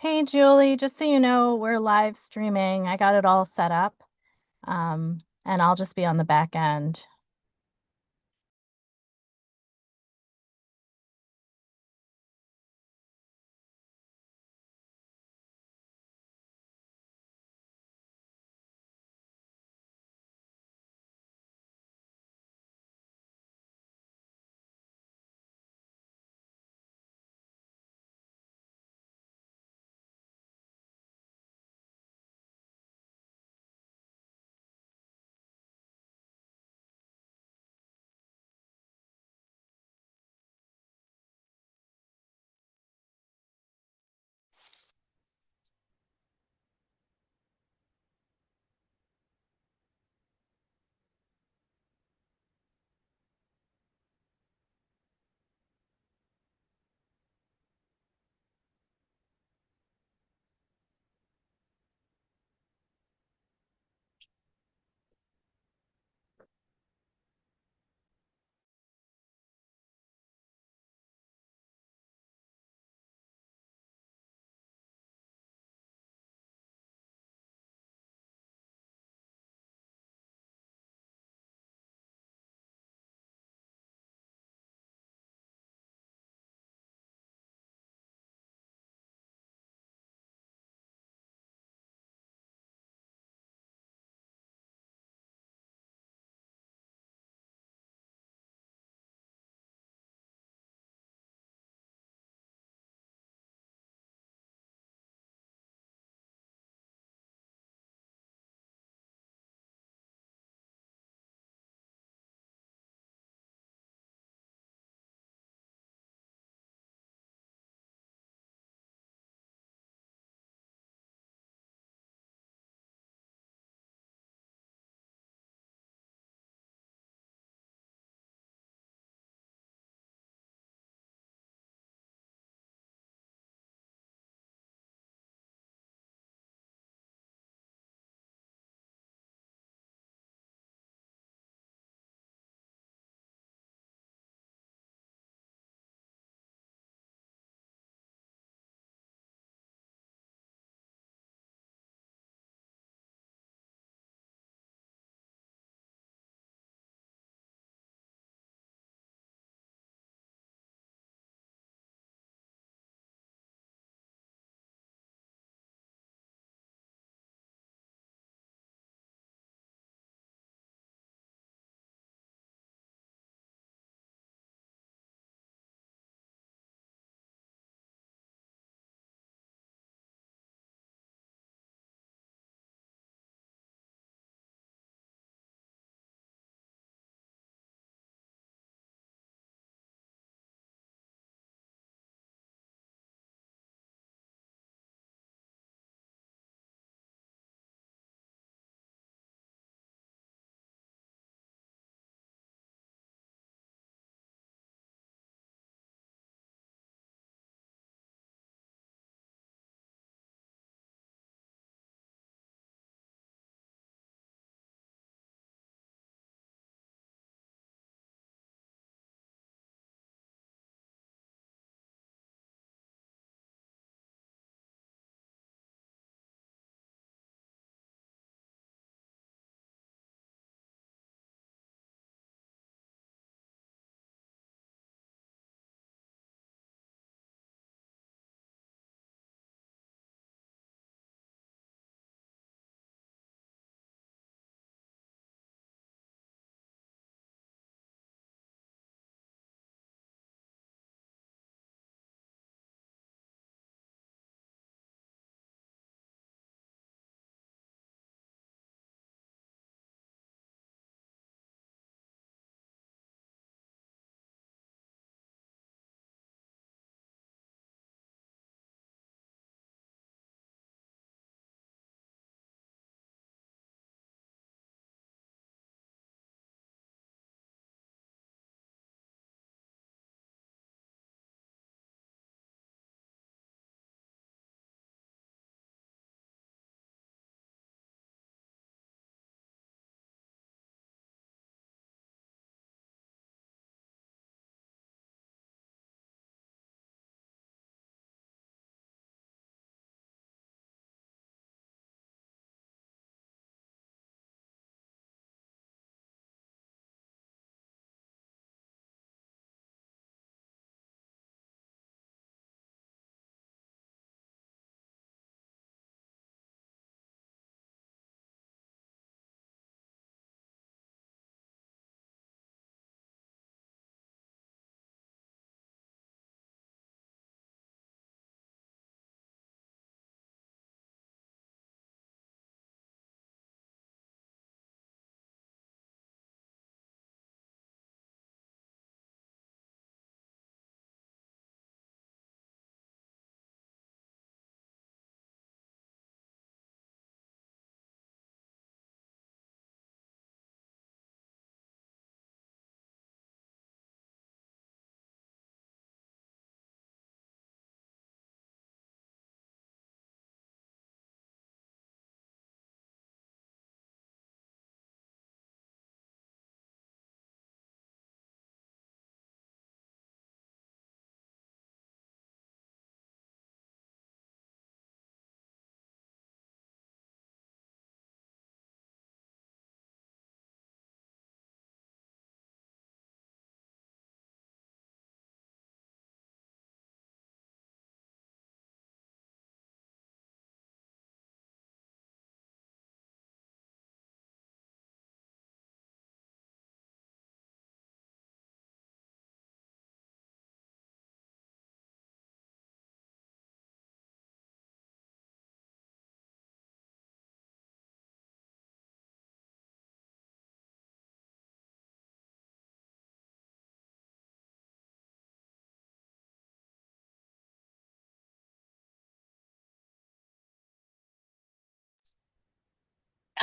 Hey, Julie, just so you know, we're live streaming. I got it all set up, and I'll just be on the back end.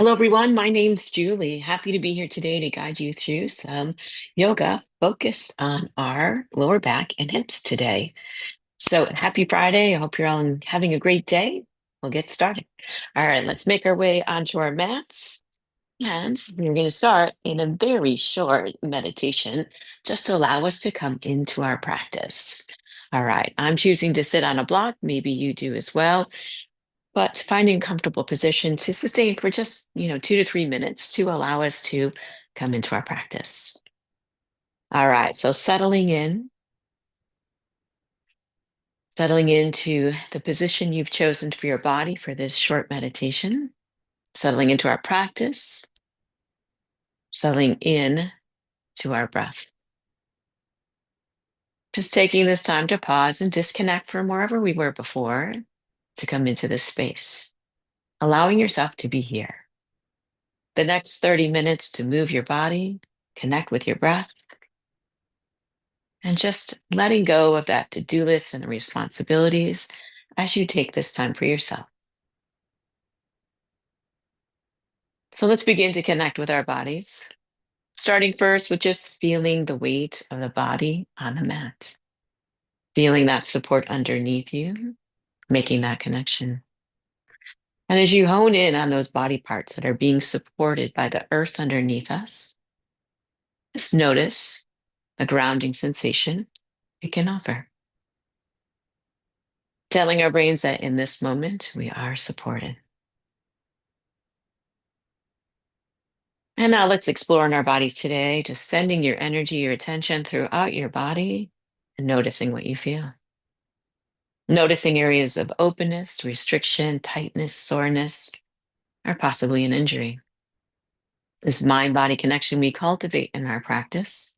Hello, everyone. My name's Julie. Happy to be here today to guide you through some yoga focused on our lower back and hips today. So happy Friday. I hope you're all having a great day. We'll get started. All right, let's make our way onto our mats. And we're going to start in a very short meditation just to allow us to come into our practice. All right, I'm choosing to sit on a block. Maybe you do as well, but finding a comfortable position to sustain for just 2 to 3 minutes to allow us to come into our practice. All right, so settling into the position you've chosen for your body for this short meditation, settling into our practice, settling in to our breath. Just taking this time to pause and disconnect from wherever we were before to come into this space, allowing yourself to be here. The next 30 minutes to move your body, connect with your breath, and just letting go of that to-do list and the responsibilities as you take this time for yourself. So let's begin to connect with our bodies, starting first with just feeling the weight of the body on the mat, feeling that support underneath you, making that connection. And as you hone in on those body parts that are being supported by the earth underneath us, just notice the grounding sensation it can offer, telling our brains that in this moment we are supported. And now let's explore in our bodies today, just sending your energy, your attention throughout your body and noticing what you feel. Noticing areas of openness, restriction, tightness, soreness, or possibly an injury. This mind body connection we cultivate in our practice,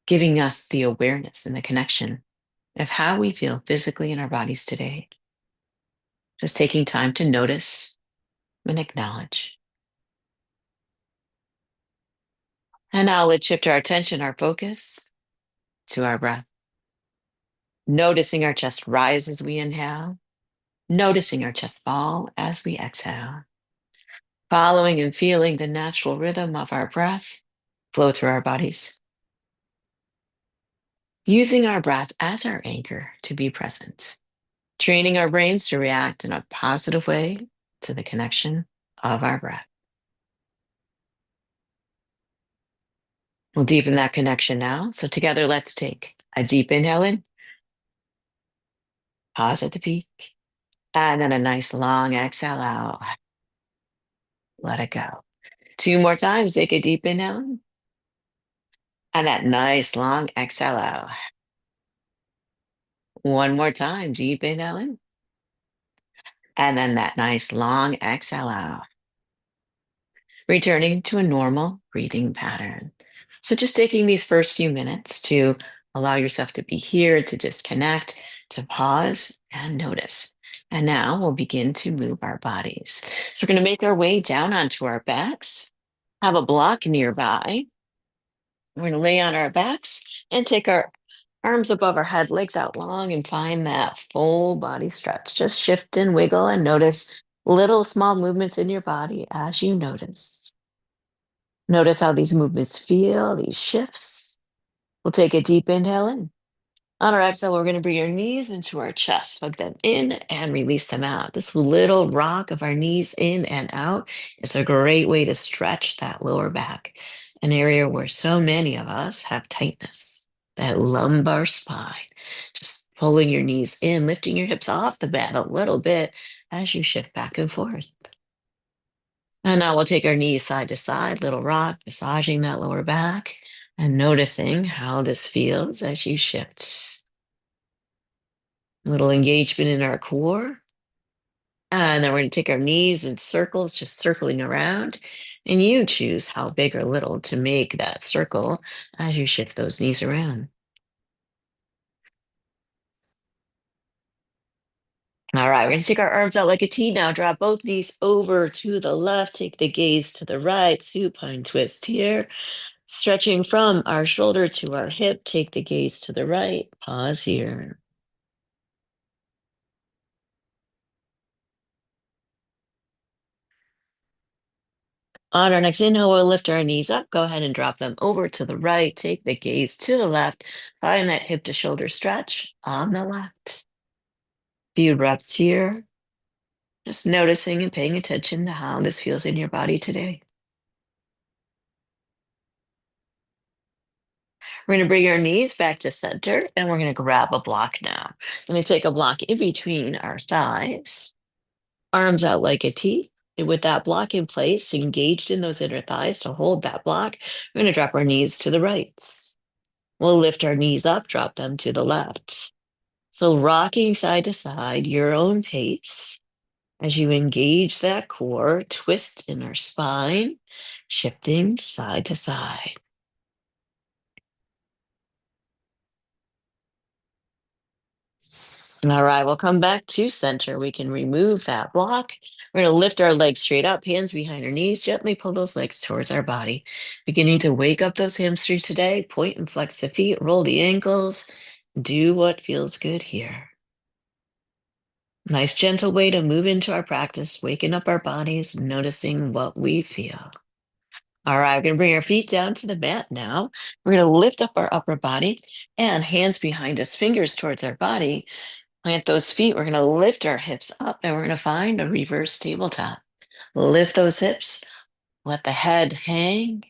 giving us the awareness and the connection of how we feel physically in our bodies today. Just taking time to notice and acknowledge. And now let's shift our attention, our focus to our breath. Noticing our chest rise as we inhale, noticing our chest fall as we exhale, following and feeling the natural rhythm of our breath flow through our bodies, using our breath as our anchor to be present, training our brains to react in a positive way to the connection of our breath. We'll deepen that connection now. So together, let's take a deep inhale in, pause at the peak, and then a nice long exhale out. Let it go. Two more times, take a deep inhale in, and that nice long exhale out. One more time, deep inhale in, and then that nice long exhale out. Returning to a normal breathing pattern. So just taking these first few minutes to allow yourself to be here, to disconnect, to pause and notice. And now we'll begin to move our bodies. So we're going to make our way down onto our backs, have a block nearby. We're going to lay on our backs and take our arms above our head, legs out long, and find that full body stretch. Just shift and wiggle and notice little small movements in your body as you notice. Notice how these movements feel, these shifts. We'll take a deep inhale in. On our exhale, we're going to bring our knees into our chest, hug them in and release them out. This little rock of our knees in and out is a great way to stretch that lower back, an area where so many of us have tightness, that lumbar spine. Just pulling your knees in, lifting your hips off the mat a little bit as you shift back and forth. And now we'll take our knees side to side, little rock, massaging that lower back and noticing how this feels as you shift. Little engagement in our core. And then we're going to take our knees in circles, just circling around. And you choose how big or little to make that circle as you shift those knees around. All right, we're going to take our arms out like a T now. Drop both knees over to the left. Take the gaze to the right. Supine twist here. Stretching from our shoulder to our hip. Take the gaze to the right. Pause here. On our next inhale, we'll lift our knees up. Go ahead and drop them over to the right. Take the gaze to the left. Find that hip to shoulder stretch on the left. Few breaths here. Just noticing and paying attention to how this feels in your body today. We're going to bring our knees back to center and we're going to grab a block now. I'm going to take a block in between our thighs, arms out like a T. And with that block in place, engaged in those inner thighs to hold that block, we're going to drop our knees to the right. We'll lift our knees up, drop them to the left. So rocking side to side, your own pace. As you engage that core, twist in our spine, shifting side to side. All right, we'll come back to center. We can remove that block. We're going to lift our legs straight up, hands behind our knees, gently pull those legs towards our body. Beginning to wake up those hamstrings today, point and flex the feet, roll the ankles, do what feels good here. Nice gentle way to move into our practice, waking up our bodies, noticing what we feel. All right, we're going to bring our feet down to the mat now. We're going to lift up our upper body and hands behind us, fingers towards our body. Plant those feet. We're going to lift our hips up and we're going to find a reverse tabletop. Lift those hips, let the head hang,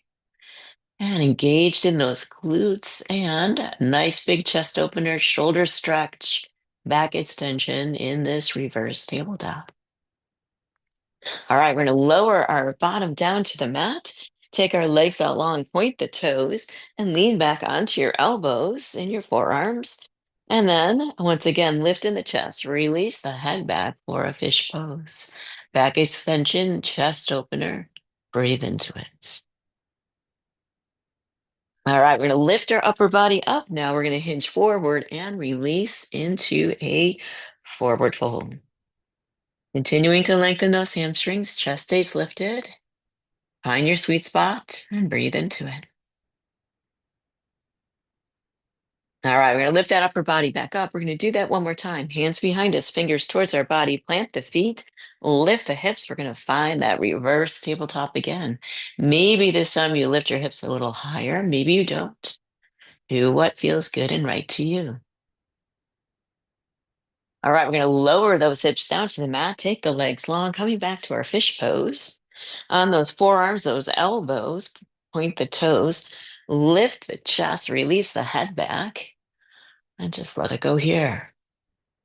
and engaged in those glutes and nice big chest opener, shoulder stretch, back extension in this reverse tabletop. All right, we're going to lower our bottom down to the mat. Take our legs out long, point the toes, and lean back onto your elbows and your forearms. And then, once again, lift in the chest. Release the head back for a fish pose. Back extension, chest opener. Breathe into it. All right, we're going to lift our upper body up. Now we're going to hinge forward and release into a forward fold. Continuing to lengthen those hamstrings, chest stays lifted. Find your sweet spot and breathe into it. All right, we're going to lift that upper body back up. We're going to do that one more time. Hands behind us, fingers towards our body. Plant the feet, lift the hips. We're going to find that reverse tabletop again. Maybe this time you lift your hips a little higher. Maybe you don't. Do what feels good and right to you. All right, we're going to lower those hips down to the mat. Take the legs long, coming back to our fish pose. On those forearms, those elbows, point the toes, lift the chest, release the head back, and just let it go here.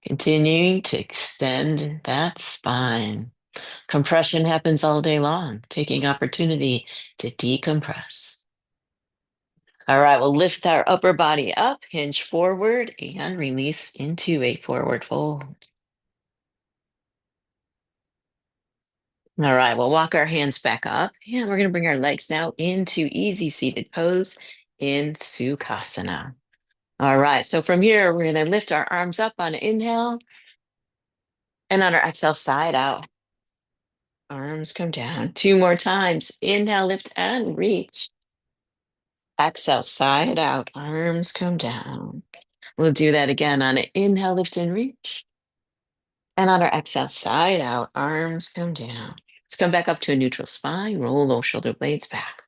Continuing to extend that spine. Compression happens all day long, taking opportunity to decompress. All right, we'll lift our upper body up, hinge forward, and release into a forward fold. All right, we'll walk our hands back up, and we're going to bring our legs now into easy seated pose in Sukhasana. All right, so from here, we're going to lift our arms up on an inhale, and on our exhale, side out. Arms come down. Two more times. Inhale, lift and reach. Exhale, side out. Arms come down. We'll do that again on an inhale, lift and reach. And on our exhale, side out. Arms come down. Let's come back up to a neutral spine. Roll those shoulder blades back.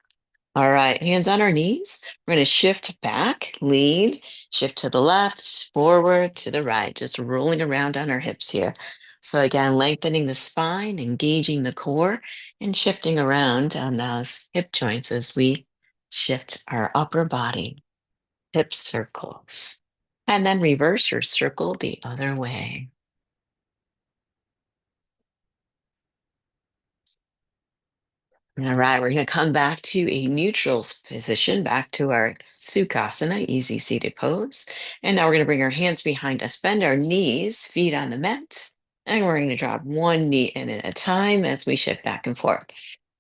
All right, hands on our knees. We're going to shift back, lean, shift to the left, forward, to the right, just rolling around on our hips here. So again, lengthening the spine, engaging the core, and shifting around on those hip joints as we shift our upper body, hip circles. And then reverse or circle the other way. All right, we're going to come back to a neutral position, back to our Sukhasana, easy seated pose. And now we're going to bring our hands behind us, bend our knees, feet on the mat, and we're going to drop one knee in at a time as we shift back and forth.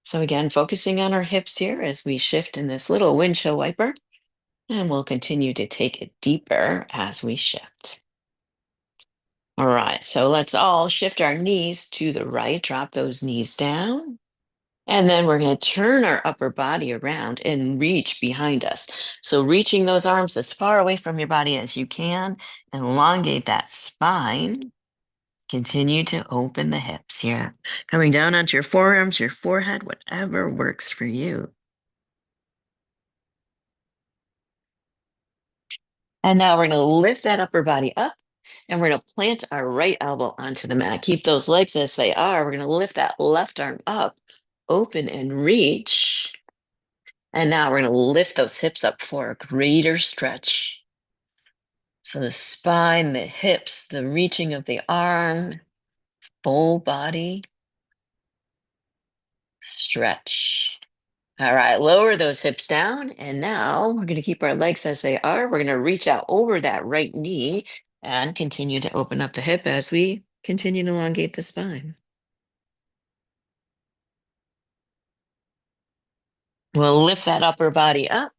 So again, focusing on our hips here as we shift in this little windshield wiper, and we'll continue to take it deeper as we shift. All right, so let's all shift our knees to the right, drop those knees down. And then we're going to turn our upper body around and reach behind us. So reaching those arms as far away from your body as you can, elongate that spine. Continue to open the hips here, coming down onto your forearms, your forehead, whatever works for you. And now we're going to lift that upper body up and we're going to plant our right elbow onto the mat. Keep those legs as they are. We're going to lift that left arm up, open and reach. And now we're going to lift those hips up for a greater stretch. So the spine, the hips, the reaching of the arm, full body stretch. All right, lower those hips down. And now we're going to keep our legs as they are. We're going to reach out over that right knee and continue to open up the hip as we continue to elongate the spine. We'll lift that upper body up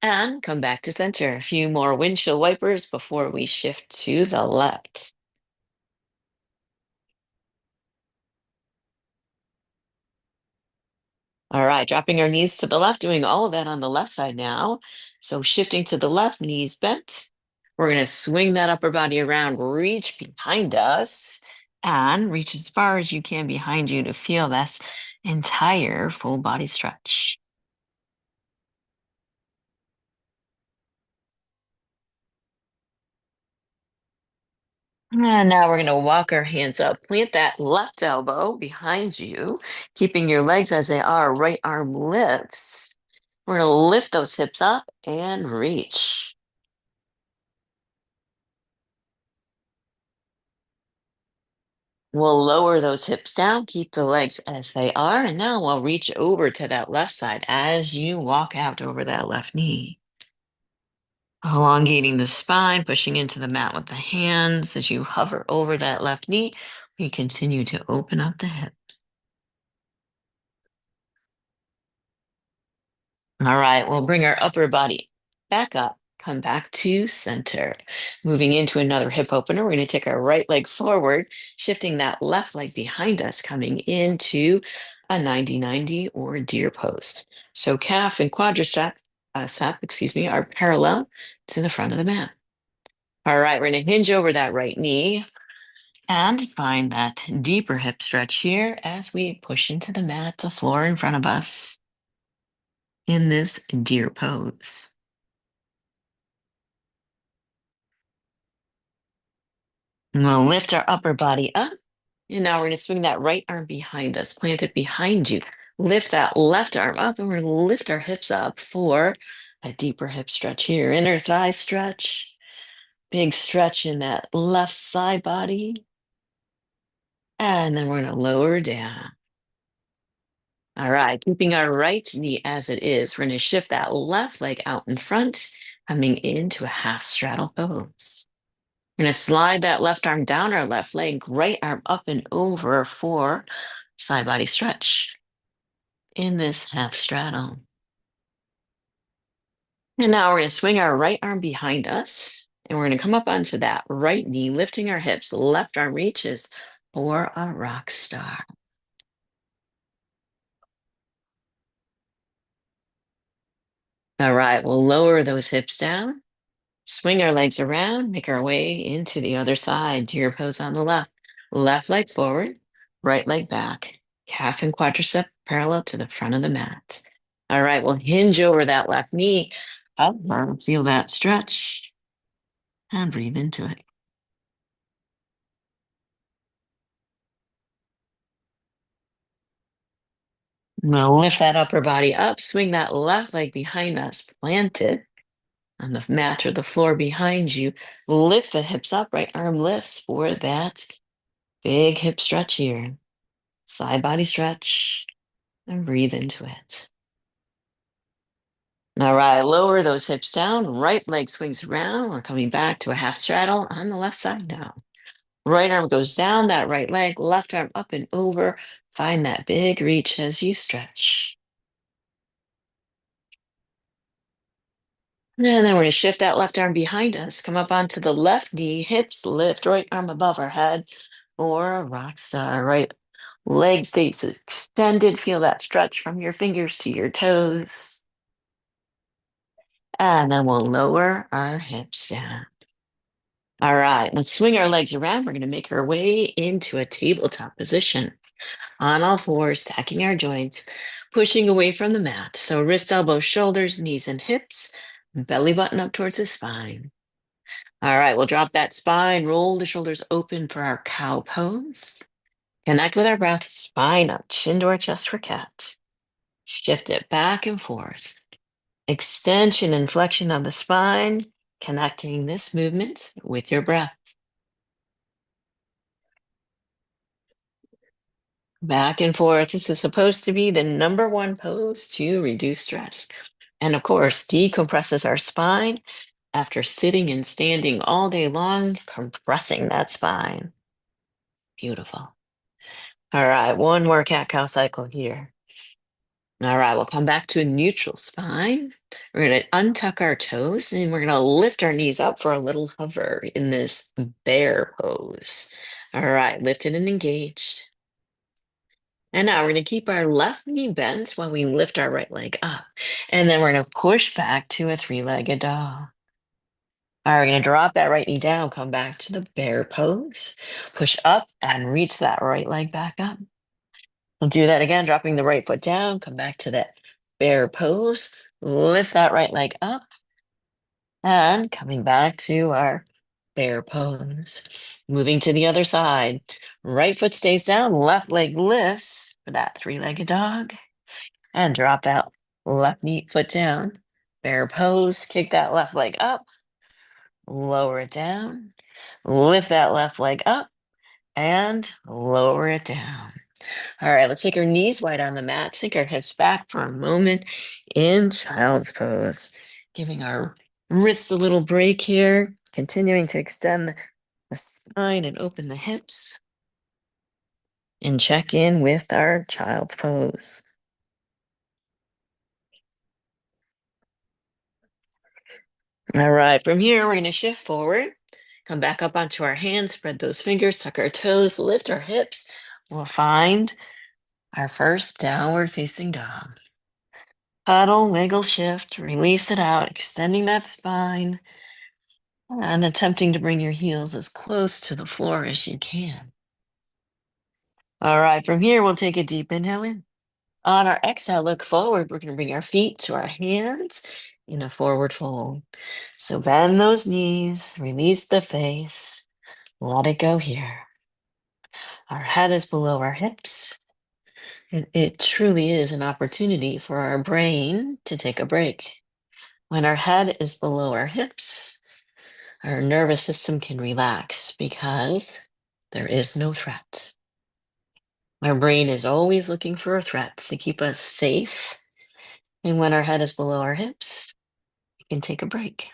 and come back to center. A few more windshield wipers before we shift to the left. All right, dropping our knees to the left, doing all of that on the left side now. So shifting to the left, knees bent. We're going to swing that upper body around, reach behind us, and reach as far as you can behind you to feel this entire full body stretch. And now we're going to walk our hands up. Plant that left elbow behind you, keeping your legs as they are. Right arm lifts. We're going to lift those hips up and reach. We'll lower those hips down, keep the legs as they are, and now we'll reach over to that left side as you walk out over that left knee. Elongating the spine, pushing into the mat with the hands as you hover over that left knee. We continue to open up the hip. All right, we'll bring our upper body back up, come back to center. Moving into another hip opener, we're going to take our right leg forward, shifting that left leg behind us, coming into a 90-90 or deer pose. So calf and quadricep, are parallel to the front of the mat. All right, we're going to hinge over that right knee and find that deeper hip stretch here as we push into the mat, the floor in front of us in this deer pose. I'm going to lift our upper body up. And now we're going to swing that right arm behind us, plant it behind you. Lift that left arm up, and we're going to lift our hips up for a deeper hip stretch here. Inner thigh stretch, big stretch in that left side body. And then we're going to lower down. All right, keeping our right knee as it is. We're going to shift that left leg out in front, coming into a half straddle pose. We're going to slide that left arm down our left leg, right arm up and over for side body stretch in this half straddle. And now we're going to swing our right arm behind us, and we're going to come up onto that right knee, lifting our hips. Left arm reaches for a rock star. All right, we'll lower those hips down, swing our legs around, make our way into the other side. Deer pose on the left. Left leg forward, right leg back. Calf and quadricep parallel to the front of the mat. All right, we'll hinge over that left knee. Up, feel that stretch and breathe into it. Now lift that upper body up, swing that left leg behind us, plant it on the mat or the floor behind you. Lift the hips up, right arm lifts for that big hip stretch here. Side body stretch and breathe into it. All right, lower those hips down. Right leg swings around. We're coming back to a half straddle on the left side now. Right arm goes down that right leg, left arm up and over. Find that big reach as you stretch. And then we're going to shift that left arm behind us. Come up onto the left knee, hips lift, right arm above our head, or a rock star. Right leg stays extended. Feel that stretch from your fingers to your toes. And then we'll lower our hips down. All right, let's swing our legs around. We're going to make our way into a tabletop position on all fours, stacking our joints, pushing away from the mat. So wrist, elbows, shoulders, knees, and hips, belly button up towards the spine. All right, we'll drop that spine, roll the shoulders open for our cow pose. Connect with our breath, spine up, chin to our chest for cat. Shift it back and forth. Extension and flexion of the spine, connecting this movement with your breath. Back and forth. This is supposed to be the number one pose to reduce stress. And of course, decompresses our spine after sitting and standing all day long, compressing that spine. Beautiful. All right, one more cat-cow cycle here. All right, we'll come back to a neutral spine. We're going to untuck our toes and we're going to lift our knees up for a little hover in this bear pose. All right, lifted and engaged. And now we're going to keep our left knee bent while we lift our right leg up. And then we're going to push back to a three-legged dog. All right, we're going to drop that right knee down, come back to the bear pose, push up and reach that right leg back up. We'll do that again, dropping the right foot down, come back to that bear pose, lift that right leg up, and coming back to our bear pose. Moving to the other side. Right foot stays down, left leg lifts for that three-legged dog. And drop that left knee foot down. Bear pose, kick that left leg up, lower it down, lift that left leg up, and lower it down. All right, let's take our knees wide on the mat, sink our hips back for a moment in child's pose, giving our wrists a little break here, continuing to extend the spine and open the hips, and check in with our child's pose. All right, from here, we're going to shift forward, come back up onto our hands, spread those fingers, tuck our toes, lift our hips. We'll find our first downward facing dog. Paddle, wiggle, shift, release it out, extending that spine and attempting to bring your heels as close to the floor as you can. All right, from here, we'll take a deep inhale in. On our exhale, look forward. We're going to bring our feet to our hands in a forward fold. So bend those knees, release the face, let it go here. Our head is below our hips. It truly is an opportunity for our brain to take a break. When our head is below our hips, our nervous system can relax because there is no threat. Our brain is always looking for a threat to keep us safe. And when our head is below our hips, we can take a break.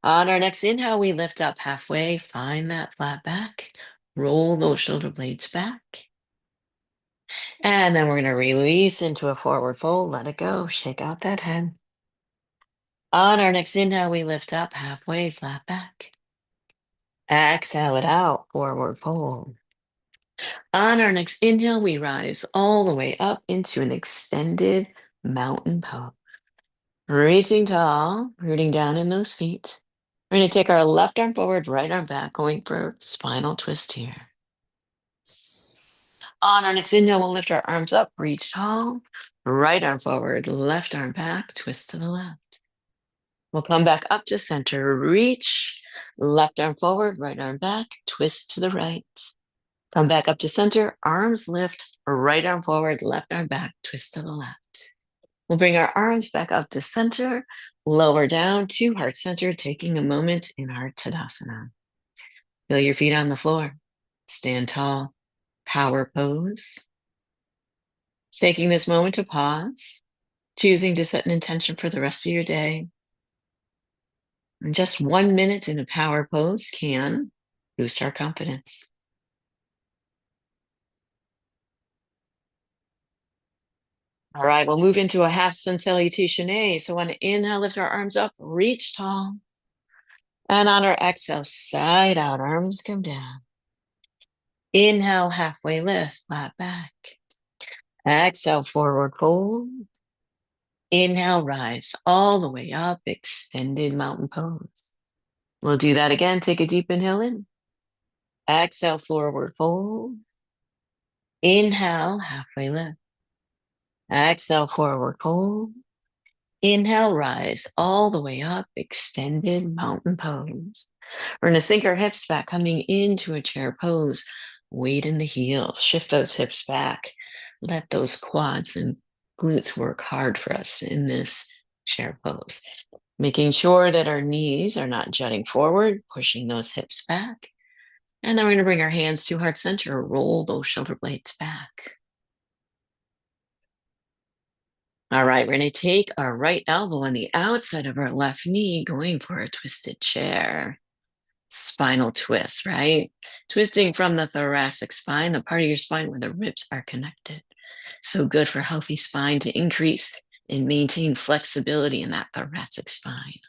On our next inhale, we lift up halfway, find that flat back, roll those shoulder blades back. And then we're going to release into a forward fold, let it go, shake out that head. On our next inhale, we lift up halfway, flat back. Exhale it out, forward fold. On our next inhale, we rise all the way up into an extended mountain pose. Reaching tall, rooting down in those feet. We're going to take our left arm forward, right arm back, going for spinal twist here. On our next inhale, we'll lift our arms up, reach tall, right arm forward, left arm back, twist to the left. We'll come back up to center, reach, left arm forward, right arm back, twist to the right. Come back up to center, arms lift, right arm forward, left arm back, twist to the left. We'll bring our arms back up to center, lower down to heart center, taking a moment in our Tadasana. Feel your feet on the floor. Stand tall, power pose. Taking this moment to pause, choosing to set an intention for the rest of your day. And just 1 minute in a power pose can boost our confidence. All right, we'll move into a half sun salutation A. So on an inhale, lift our arms up, reach tall. And on our exhale, side out, arms come down. Inhale, halfway lift, flat back. Exhale, forward fold. Inhale, rise all the way up, extended mountain pose. We'll do that again. Take a deep inhale in. Exhale, forward fold. Inhale, halfway lift. Exhale, forward fold. Inhale, rise all the way up, extended mountain pose. We're going to sink our hips back, coming into a chair pose. Weight in the heels. Shift those hips back. Let those quads and glutes work hard for us in this chair pose. Making sure that our knees are not jutting forward, pushing those hips back. And then we're going to bring our hands to heart center, roll those shoulder blades back. All right, we're going to take our right elbow on the outside of our left knee, going for a twisted chair. Spinal twist, right? Twisting from the thoracic spine, the part of your spine where the ribs are connected. So good for healthy spine to increase and maintain flexibility in that thoracic spine.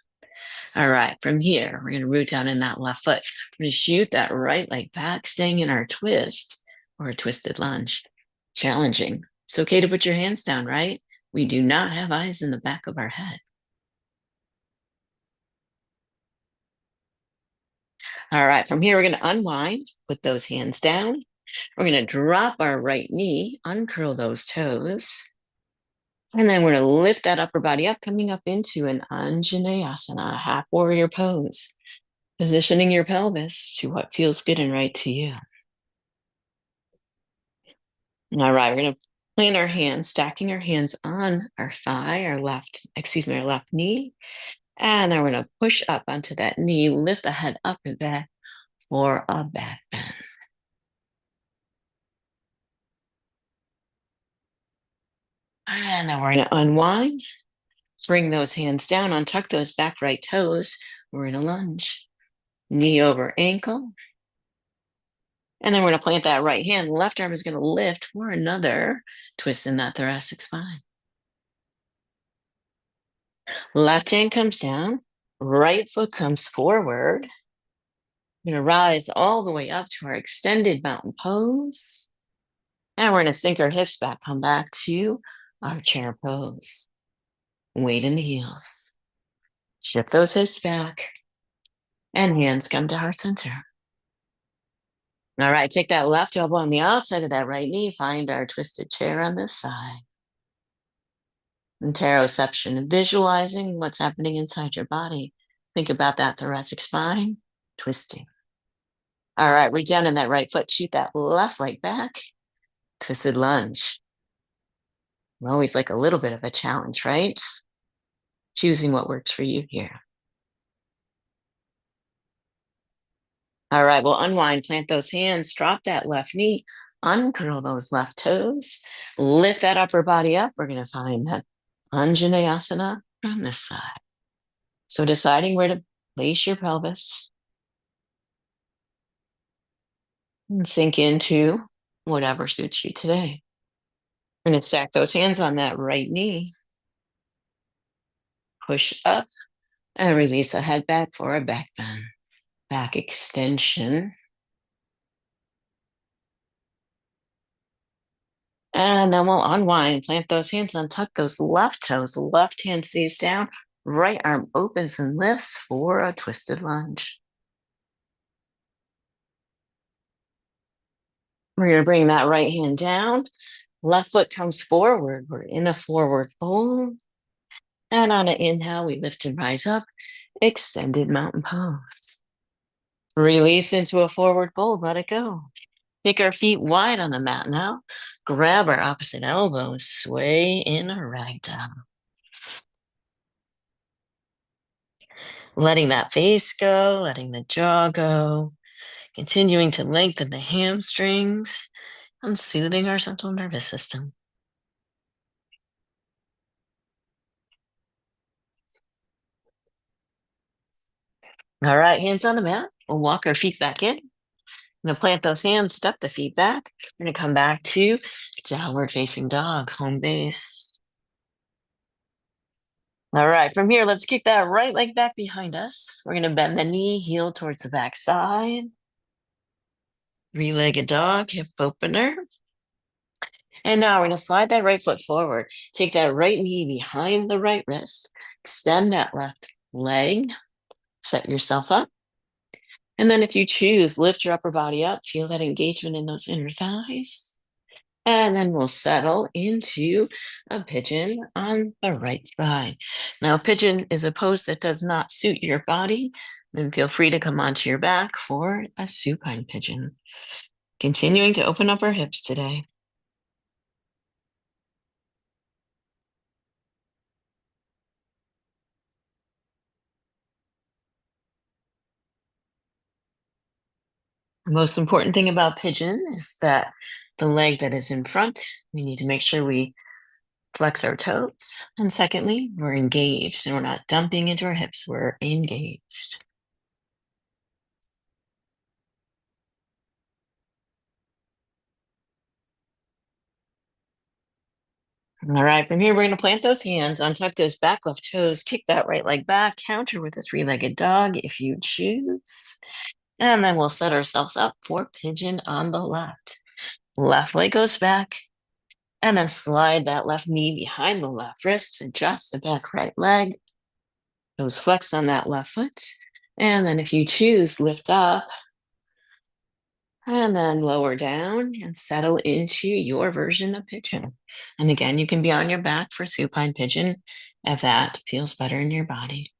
All right, from here, we're going to root down in that left foot. We're going to shoot that right leg back, staying in our twist or a twisted lunge. Challenging. It's okay to put your hands down, right? We do not have eyes in the back of our head. All right, from here, we're going to unwind, put those hands down. We're going to drop our right knee, uncurl those toes. And then we're going to lift that upper body up, coming up into an Anjaneyasana, half warrior pose, positioning your pelvis to what feels good and right to you. All right, we're going to plant our hands, stacking our hands on our thigh, our left knee. And then we're going to push up onto that knee, lift the head up and back for a back bend. And then we're going to unwind, bring those hands down, untuck those back right toes. We're in a lunge, knee over ankle. And then we're going to plant that right hand. Left arm is going to lift for another twist in that thoracic spine. Left hand comes down, right foot comes forward. We're going to rise all the way up to our extended mountain pose. And we're going to sink our hips back, come back to our chair pose. Weight in the heels. Shift those hips back and hands come to heart center. All right, take that left elbow on the outside of that right knee. Find our twisted chair on this side. Interoception, visualizing what's happening inside your body. Think about that thoracic spine, twisting. All right, reach down in that right foot, shoot that left leg back, twisted lunge. We always like a little bit of a challenge, right? Choosing what works for you here. All right, we'll unwind, plant those hands, drop that left knee, uncurl those left toes, lift that upper body up. We're going to find that Anjaneyasana on this side. So deciding where to place your pelvis and sink into whatever suits you today. We're going to stack those hands on that right knee, push up, and release the head back for a back bend. Back extension. And then we'll unwind, plant those hands, untuck those left toes. Left hand stays down, right arm opens and lifts for a twisted lunge. We're going to bring that right hand down. Left foot comes forward. We're in a forward fold. And on an inhale, we lift and rise up, extended mountain pose. Release into a forward fold, let it go. Take our feet wide on the mat now. Grab our opposite elbow, sway in a ragdoll. Letting that face go, letting the jaw go, continuing to lengthen the hamstrings and soothing our central nervous system. All right, hands on the mat. We'll walk our feet back in. I'm going to plant those hands, step the feet back. We're going to come back to downward facing dog, home base. All right, from here, let's kick that right leg back behind us. We're going to bend the knee, heel towards the back side. Three-legged dog, hip opener. And now we're going to slide that right foot forward. Take that right knee behind the right wrist. Extend that left leg. Set yourself up. And then if you choose, lift your upper body up, feel that engagement in those inner thighs. And then we'll settle into a pigeon on the right side. Now, pigeon is a pose that does not suit your body. Then feel free to come onto your back for a supine pigeon. Continuing to open up our hips today. The most important thing about pigeon is that the leg that is in front, we need to make sure we flex our toes. And secondly, we're engaged and we're not dumping into our hips, we're engaged. All right, from here, we're going to plant those hands, untuck those back left toes, kick that right leg back, counter with a three-legged dog if you choose. And then we'll set ourselves up for pigeon on the left. Left leg goes back, and then slide that left knee behind the left wrist, adjust the back right leg, toes flex on that left foot. And then if you choose, lift up, and then lower down and settle into your version of pigeon. And again, you can be on your back for supine pigeon if that feels better in your body.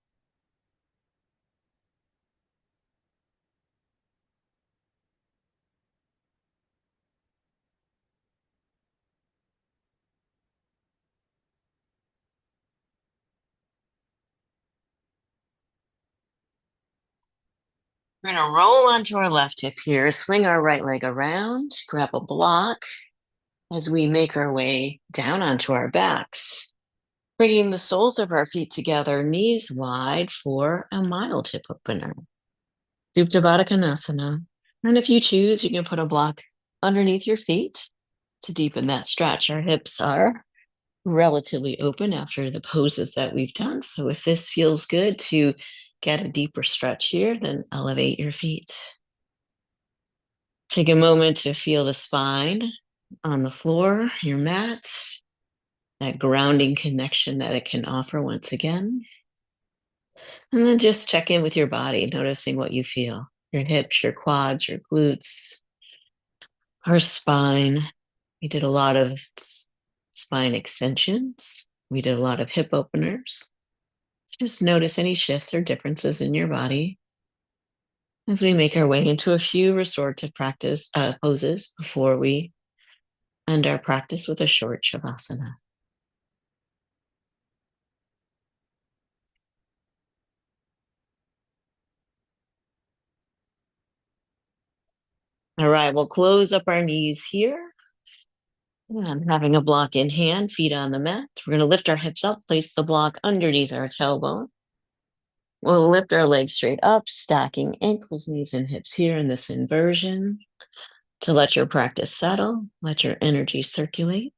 We're going to roll onto our left hip here, swing our right leg around, grab a block as we make our way down onto our backs. Bringing the soles of our feet together, knees wide for a mild hip opener. Supta Baddha Konasana. And if you choose, you can put a block underneath your feet to deepen that stretch. Our hips are relatively open after the poses that we've done. So if this feels good to get a deeper stretch here, then elevate your feet. Take a moment to feel the spine on the floor, your mat, that grounding connection that it can offer once again. And then just check in with your body, noticing what you feel, your hips, your quads, your glutes, our spine. We did a lot of spine extensions. We did a lot of hip openers. Just notice any shifts or differences in your body as we make our way into a few restorative practice poses before we end our practice with a short shavasana. All right, we'll close up our knees here. And having a block in hand, feet on the mat. We're going to lift our hips up, place the block underneath our tailbone. We'll lift our legs straight up, stacking ankles, knees, and hips here in this inversion to let your practice settle, let your energy circulate.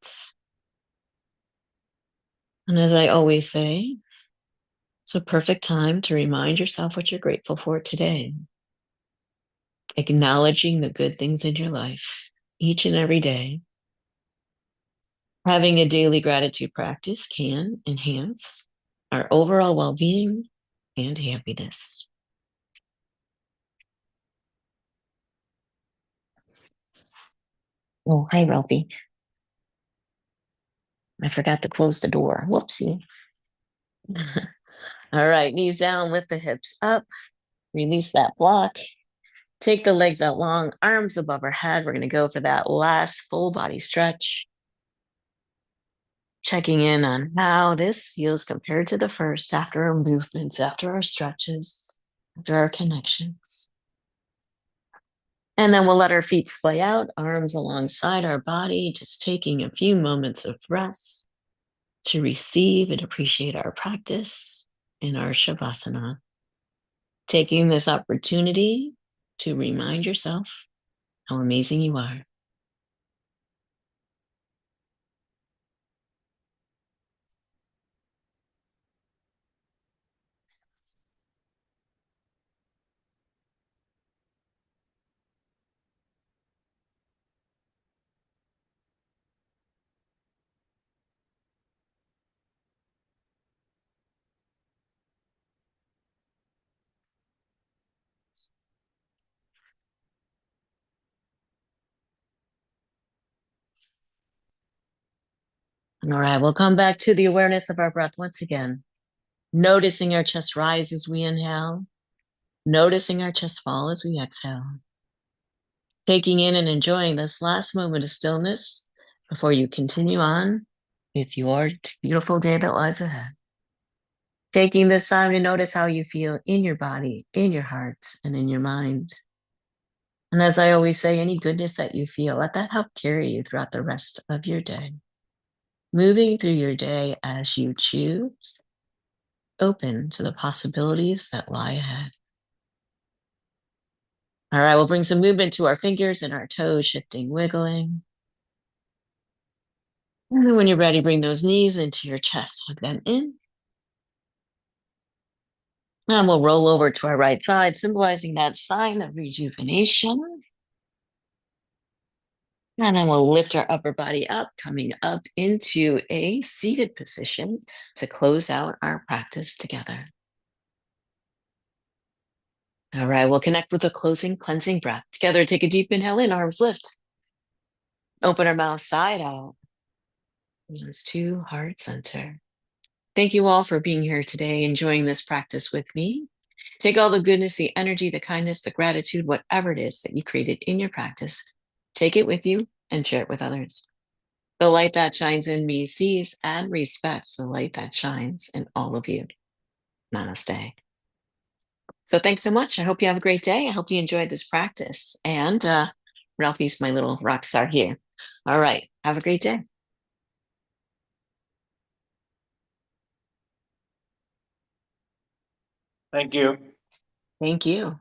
And as I always say, it's a perfect time to remind yourself what you're grateful for today. Acknowledging the good things in your life each and every day. Having a daily gratitude practice can enhance our overall well-being and happiness. Oh, hi, Ralphie. I forgot to close the door. Whoopsie. All right, knees down, lift the hips up, release that block. Take the legs out long, arms above our head. We're going to go for that last full body stretch. Checking in on how this feels compared to the first after our movements, after our stretches, after our connections. And then we'll let our feet splay out, arms alongside our body, just taking a few moments of rest to receive and appreciate our practice in our shavasana. Taking this opportunity to remind yourself how amazing you are. All right, we'll come back to the awareness of our breath once again. Noticing our chest rise as we inhale, noticing our chest fall as we exhale. Taking in and enjoying this last moment of stillness before you continue on with your beautiful day that lies ahead. Taking this time to notice how you feel in your body, in your heart, and in your mind. And as I always say, any goodness that you feel, let that help carry you throughout the rest of your day. Moving through your day as you choose, open to the possibilities that lie ahead. All right, we'll bring some movement to our fingers and our toes, shifting, wiggling. And then when you're ready, bring those knees into your chest, hug them in. And we'll roll over to our right side, symbolizing that sign of rejuvenation. And then we'll lift our upper body up, coming up into a seated position to close out our practice together. All right, we'll connect with a closing, cleansing breath. Together, take a deep inhale in, arms lift. Open our mouth side out. Hands to heart center. Thank you all for being here today, enjoying this practice with me. Take all the goodness, the energy, the kindness, the gratitude, whatever it is that you created in your practice, take it with you and share it with others. The light that shines in me sees and respects the light that shines in all of you. Namaste. So thanks so much. I hope you have a great day. I hope you enjoyed this practice. And Ralphie's my little rock star here. All right. Have a great day. Thank you. Thank you.